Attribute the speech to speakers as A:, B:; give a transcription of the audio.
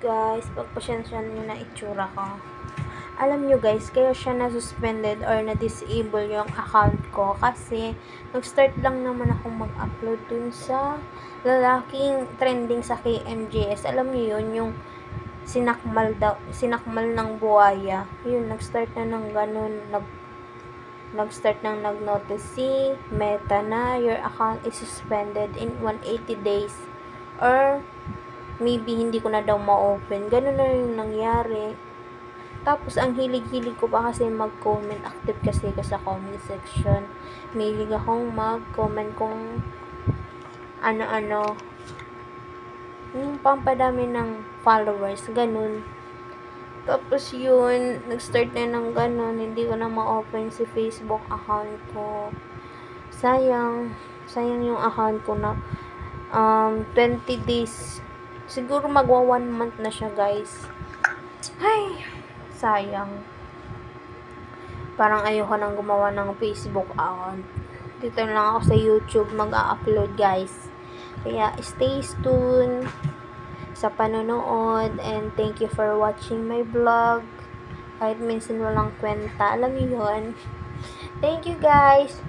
A: guys, pagpasensya nyo na itsura ko. Alam nyo guys, kaya siya na-suspended or na-disable yung account ko kasi nag-start lang naman ako mag-upload dun sa lalaking trending sa KMJS. Alam nyo yun, yung sinakmal ng buhaya. Yun, nag-start na ng ganun, nag-start nang nag-notice si Meta na your account is suspended in 180 days or maybe hindi ko na daw ma-open. Ganun na yung nangyari. Tapos, ang hilig-hilig ko pa kasi mag-comment. Active kasi ko sa comment section. Mahilig akong mag-comment kung ano-ano. Yung pampadami ng followers. Ganun. Tapos yun, nag-start na ng ganun. Hindi ko na ma-open si Facebook account ko. Sayang yung account ko na 20 days. Siguro magwa 1 month na siya, guys. Ay, sayang. Parang ayoko nang gumawa ng Facebook account. Dito na lang ako sa YouTube mag-upload, guys. Kaya stay tuned sa panonood and thank you for watching my vlog. Kahit minsan walang kwenta, alam niyo yun. Thank you, guys.